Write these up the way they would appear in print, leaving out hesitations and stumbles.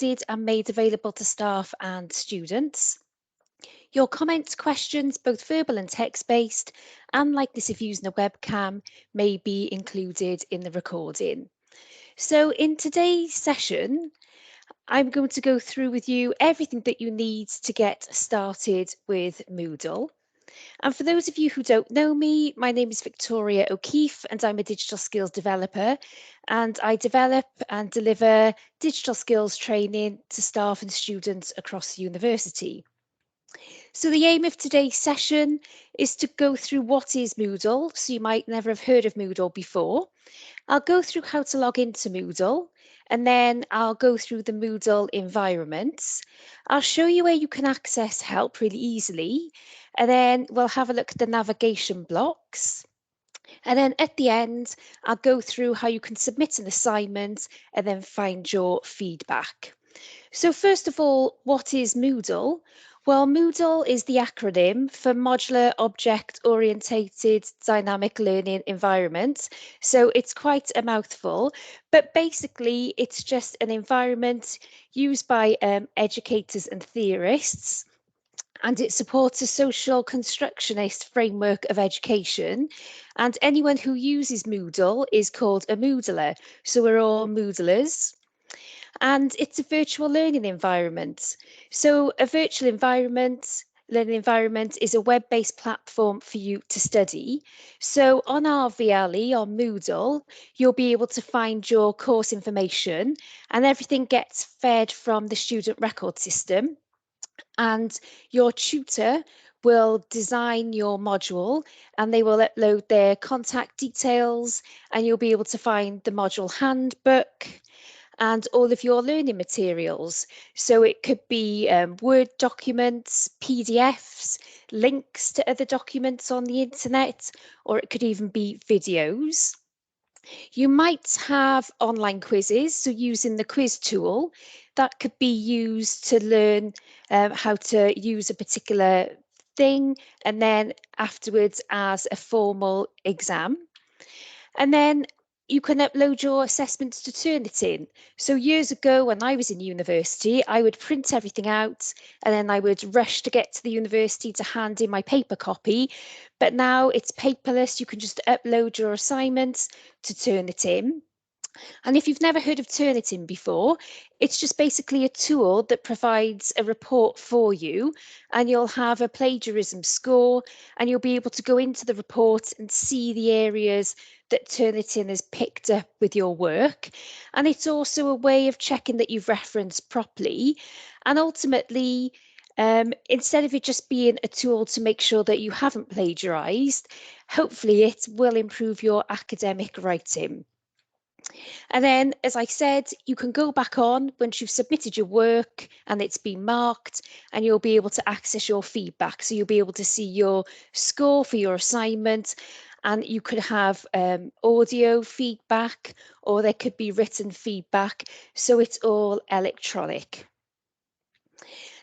and made available to staff and students. Your comments, questions, both verbal and text-based, and like this if using a webcam, may be included in the recording. So in today's session, I'm going to go through with you everything that you need to get started with Moodle. And for those of you who don't know me, my name is Victoria O'Keefe and I'm a digital skills developer, and I develop and deliver digital skills training to staff and students across the university. So the aim of today's session is to go through what is Moodle, so you might never have heard of Moodle before. I'll go through how to log into Moodle, and then I'll go through the Moodle environments. I'll show you where you can access help really easily, and then we'll have a look at the navigation blocks. And then at the end, I'll go through how you can submit an assignment and then find your feedback. So first of all, what is Moodle? Well, Moodle is the acronym for Modular Object Orientated Dynamic Learning Environment. So it's quite a mouthful, but basically it's just an environment used by educators and theorists, and it supports a social constructionist framework of education. And anyone who uses Moodle is called a Moodler. So we're all Moodlers. And it's a virtual learning environment. So a virtual learning environment is a web-based platform for you to study. So on our VLE, on Moodle, you'll be able to find your course information, and everything gets fed from the student record system. And your tutor will design your module, and they will upload their contact details, and you'll be able to find the module handbook and all of your learning materials. So it could be Word documents, PDFs, links to other documents on the internet, or it could even be videos. You might have online quizzes, so using the quiz tool, that could be used to learn how to use a particular thing, and then afterwards as a formal exam. And then you can upload your assessments to Turnitin. So years ago, when I was in university, I would print everything out and then I would rush to get to the university to hand in my paper copy. But now it's paperless. You can just upload your assignments to Turnitin. And if you've never heard of Turnitin before, it's just basically a tool that provides a report for you, and you'll have a plagiarism score, and you'll be able to go into the report and see the areas that Turnitin has picked up with your work. And it's also a way of checking that you've referenced properly. And ultimately, instead of it just being a tool to make sure that you haven't plagiarised, hopefully it will improve your academic writing. And then, as I said, you can go back on once you've submitted your work and it's been marked, and you'll be able to access your feedback. So you'll be able to see your score for your assignment, and you could have audio feedback, or there could be written feedback. So it's all electronic.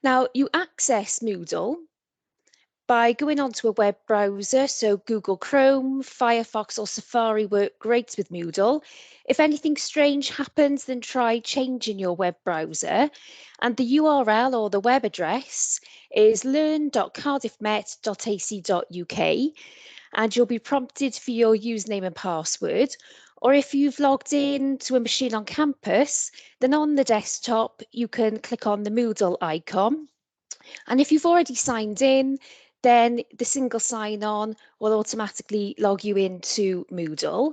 Now, you access Moodle by going onto a web browser, so Google Chrome, Firefox or Safari work great with Moodle. If anything strange happens, then try changing your web browser. And the URL or the web address is learn.cardiffmet.ac.uk, and you'll be prompted for your username and password. Or if you've logged in to a machine on campus, then on the desktop, you can click on the Moodle icon. And if you've already signed in, then the single sign-on will automatically log you into Moodle.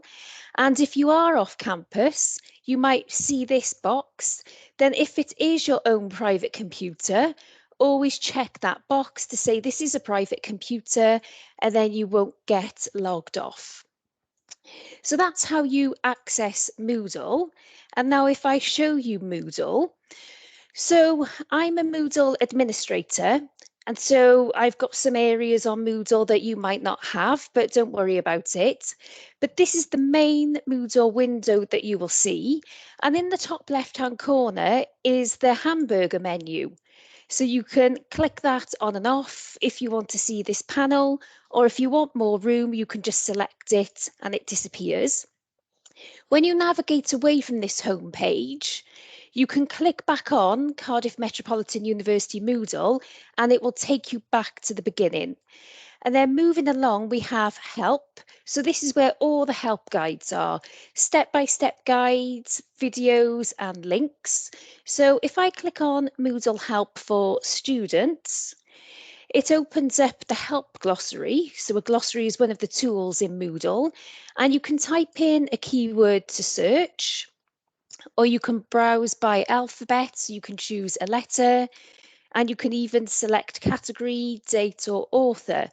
And if you are off campus, you might see this box. Then if it is your own private computer, always check that box to say this is a private computer, and then you won't get logged off. So that's how you access Moodle. And now if I show you Moodle, so I'm a Moodle administrator, and so I've got some areas on Moodle that you might not have, but don't worry about it. But this is the main Moodle window that you will see. And in the top left-hand corner is the hamburger menu. So you can click that on and off if you want to see this panel, or if you want more room, you can just select it and it disappears. When you navigate away from this home page, you can click back on Cardiff Metropolitan University Moodle and it will take you back to the beginning. And then moving along, we have help. So this is where all the help guides are, step-by-step guides, videos and links. So if I click on Moodle Help for Students, it opens up the help glossary. So a glossary is one of the tools in Moodle, and you can type in a keyword to search, or you can browse by alphabet. So you can choose a letter, and you can even select category, date or author.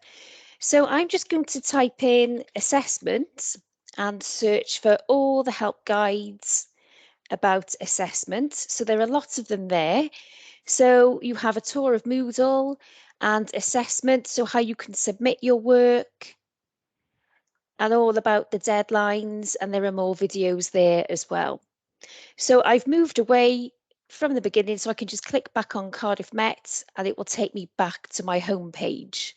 So I'm just going to type in assessment and search for all the help guides about assessment. So there are lots of them there. So you have a tour of Moodle and assessment, so how you can submit your work and all about the deadlines, and there are more videos there as well. So I've moved away from the beginning, so I can just click back on Cardiff Met and it will take me back to my home page.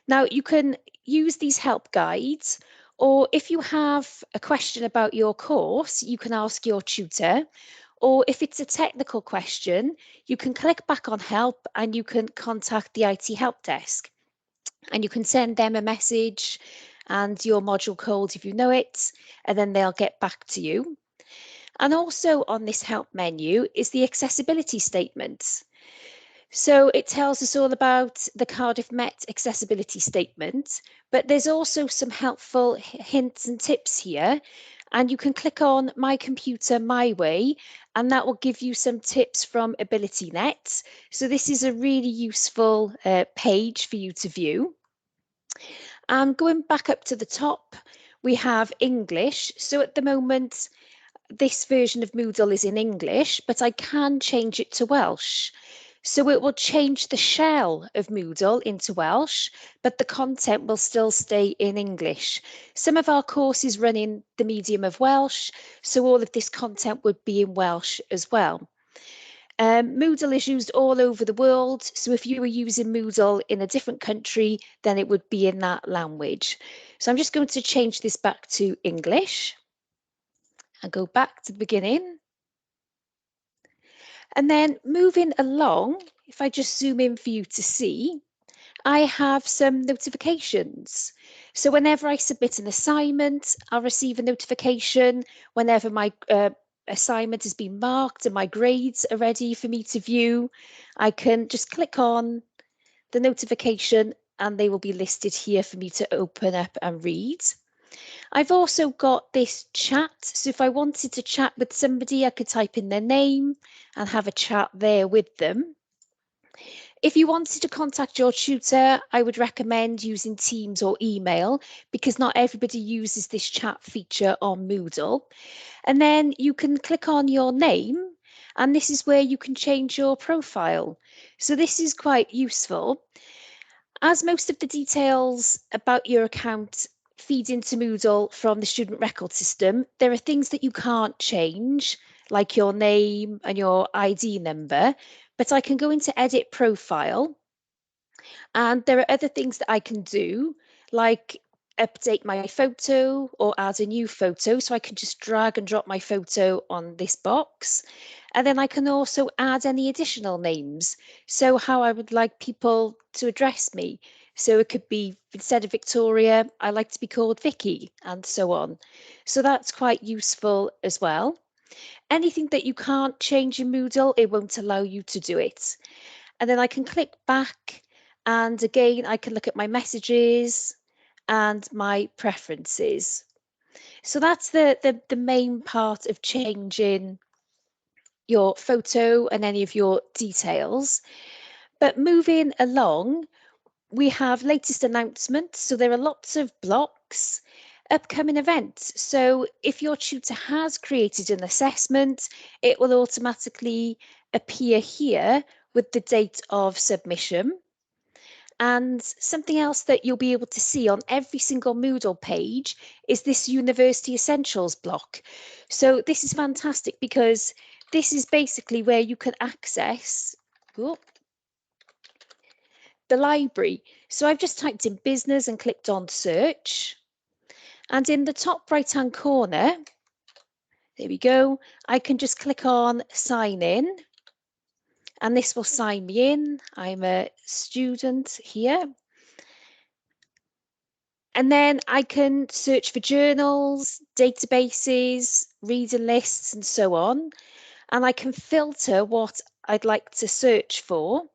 Now you can use these help guides, or if you have a question about your course, you can ask your tutor, or if it's a technical question, you can click back on help and you can contact the IT help desk and you can send them a message and your module code if you know it, and then they'll get back to you. And also on this help menu is the accessibility statement. So it tells us all about the Cardiff Met accessibility statement, but there's also some helpful hints and tips here. And you can click on My Computer My Way, and that will give you some tips from AbilityNet. So this is a really useful page for you to view. Going back up to the top, we have English. So at the moment, this version of Moodle is in English, but I can change it to Welsh. So it will change the shell of Moodle into Welsh, but the content will still stay in English. Some of our courses run in the medium of Welsh, so all of this content would be in Welsh as well. Moodle is used all over the world, so if you were using Moodle in a different country, then it would be in that language. So I'm just going to change this back to English and go back to the beginning. And then moving along, if I just zoom in for you to see, I have some notifications. So whenever I submit an assignment, I'll receive a notification. Whenever my assignment has been marked and my grades are ready for me to view, I can just click on the notification and they will be listed here for me to open up and read. I've also got this chat. So if I wanted to chat with somebody, I could type in their name and have a chat there with them. If you wanted to contact your tutor, I would recommend using Teams or email because not everybody uses this chat feature on Moodle. And then you can click on your name and this is where you can change your profile. So this is quite useful. As most of the details about your account feed into Moodle from the student record system, there are things that you can't change, like your name and your ID number, but I can go into edit profile and there are other things that I can do, like update my photo or add a new photo. So I can just drag and drop my photo on this box. And then I can also add any additional names. So how I would like people to address me. So it could be, instead of Victoria, I like to be called Vicky and so on. So that's quite useful as well. Anything that you can't change in Moodle, it won't allow you to do it. And then I can click back and again, I can look at my messages and my preferences. So that's the main part of changing your photo and any of your details. But moving along, we have latest announcements. So there are lots of blocks, upcoming events. So if your tutor has created an assessment, it will automatically appear here with the date of submission. And something else that you'll be able to see on every single Moodle page is this University Essentials block. So this is fantastic because this is basically where you can access the library. So I've just typed in business and clicked on search. And in the top right hand corner, There we go. I can just click on sign in and this will sign me in. I'm a student here. And then I can search for journals, databases, reader lists, and so on. And I can filter what I'd like to search for.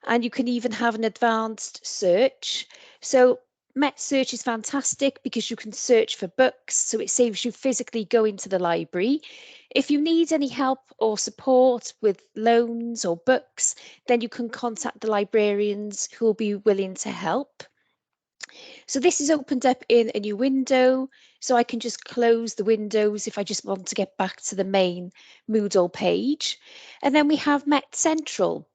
And you can even have an advanced search. So Met Search is fantastic because you can search for books, so it saves you physically going to the library. If you need any help or support with loans or books, then you can contact the librarians who will be willing to help. So this is opened up in a new window, so I can just close the windows if I just want to get back to the main Moodle page. And then we have Met Central.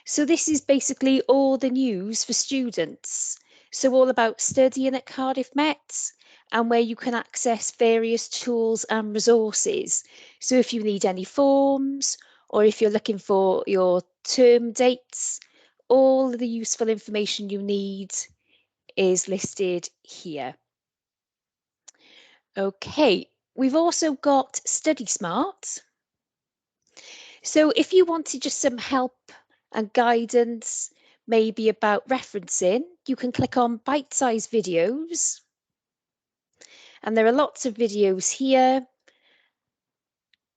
So this is basically all the news for students. So all about studying at Cardiff Met and where you can access various tools and resources. So if you need any forms or if you're looking for your term dates, all the useful information you need is listed here. Okay, we've also got Study Smart. So if you wanted just some help and guidance, maybe about referencing, you can click on bite-sized videos. And there are lots of videos here.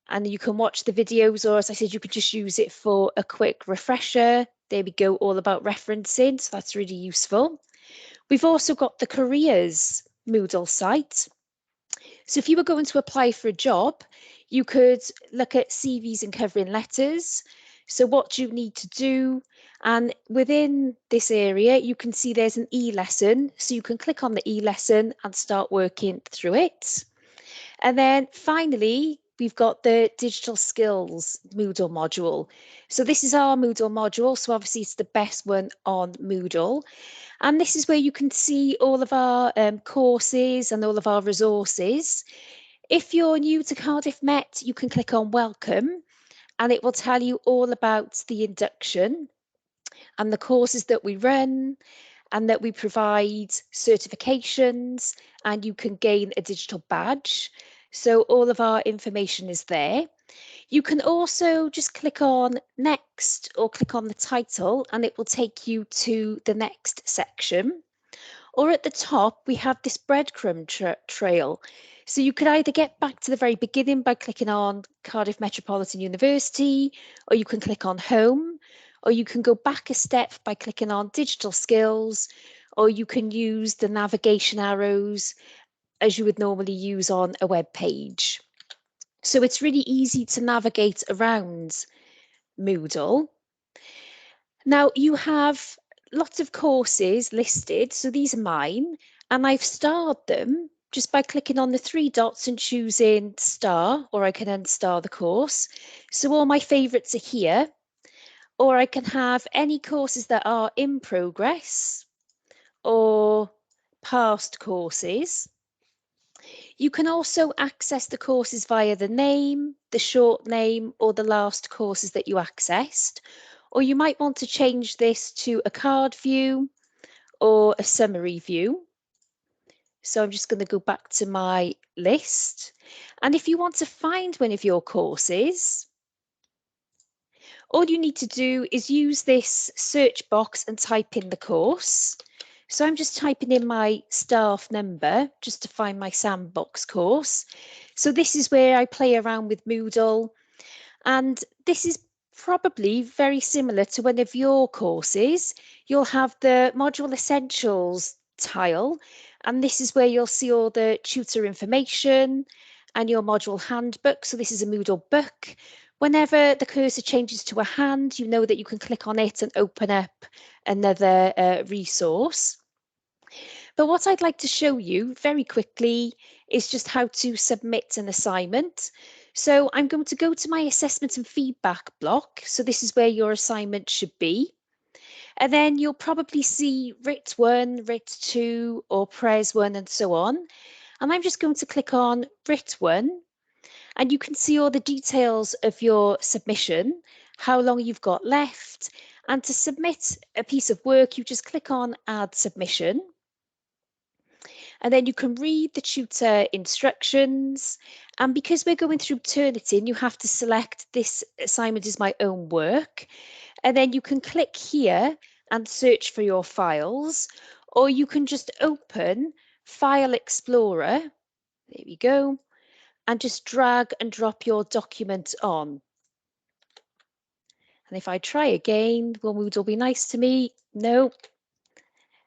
And you can watch the videos, or as I said, you could just use it for a quick refresher. There we go, all about referencing, so that's really useful. We've also got the careers Moodle site. So if you were going to apply for a job, you could look at CVs and covering letters. So what do you need to do? And within this area, you can see there's an e-lesson. So you can click on the e-lesson and start working through it. And then finally, we've got the digital skills Moodle module. So this is our Moodle module. So obviously it's the best one on Moodle. And this is where you can see all of our courses and all of our resources. If you're new to Cardiff Met, you can click on Welcome and it will tell you all about the induction and the courses that we run and that we provide certifications and you can gain a digital badge. So all of our information is there. You can also just click on next or click on the title and it will take you to the next section. Or at the top, we have this breadcrumb trail. So you could either get back to the very beginning by clicking on Cardiff Metropolitan University, or you can click on home, or you can go back a step by clicking on digital skills, or you can use the navigation arrows as you would normally use on a web page. So it's really easy to navigate around Moodle. Now you have lots of courses listed, so these are mine, and I've starred them just by clicking on the three dots and choosing star, or I can unstar the course. So all my favourites are here, or I can have any courses that are in progress or past courses. You can also access the courses via the name, the short name, or the last courses that you accessed. Or you might want to change this to a card view or a summary view. So I'm just going to go back to my list. And if you want to find one of your courses, all you need to do is use this search box and type in the course. So I'm just typing in my staff number just to find my sandbox course. So this is where I play around with Moodle. And this is probably very similar to one of your courses. You'll have the module essentials tile, and this is where you'll see all the tutor information and your module handbook. So this is a Moodle book. Whenever the cursor changes to a hand, you know that you can click on it and open up another resource. But what I'd like to show you very quickly is just how to submit an assignment. So I'm going to go to my assessment and feedback block. So this is where your assignment should be. And then you'll probably see RIT 1, RIT 2, or PRES 1, and so on. And I'm just going to click on RIT 1. And you can see all the details of your submission, how long you've got left. And to submit a piece of work, you just click on Add Submission. And then you can read the tutor instructions And because we're going through Turnitin, you have to select this assignment is my own work. And then you can click here and search for your files, or you can just open File Explorer. There we go. And just drag and drop your document on. And if I try again, will Moodle be nice to me? No.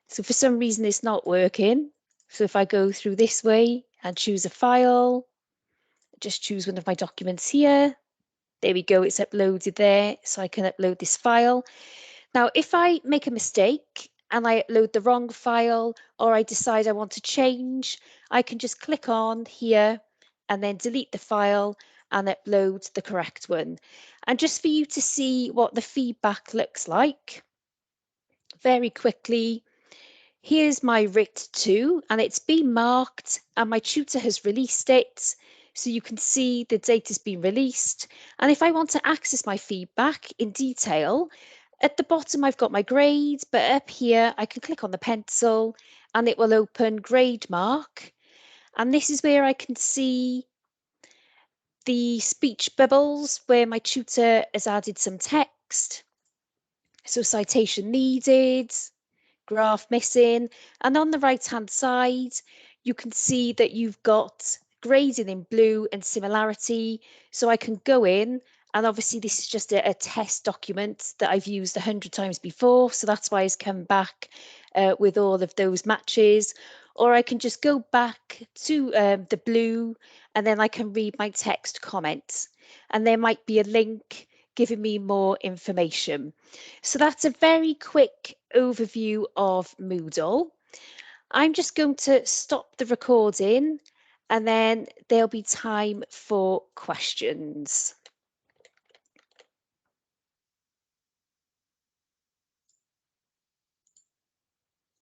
So for some reason it's not working. So if I go through this way and choose a file, just choose one of my documents here. There we go, it's uploaded there. So I can upload this file. Now, if I make a mistake and I upload the wrong file, or I decide I want to change, I can just click on here and then delete the file and upload the correct one. And just for you to see what the feedback looks like, very quickly, here's my RIT 2 and it's been marked and my tutor has released it. So you can see the data's been released. And if I want to access my feedback in detail, at the bottom I've got my grade, but up here I can click on the pencil and it will open grade mark. And this is where I can see the speech bubbles where my tutor has added some text. So citation needed, graph missing, and on the right hand side you can see that you've got grading in blue and similarity, so I can go in, and obviously this is just a test document that I've used 100 times before, so that's why it's come back with all of those matches. Or I can just go back to the blue and then I can read my text comments, and there might be a link giving me more information. So that's a very quick overview of Moodle. I'm just going to stop the recording and then there'll be time for questions.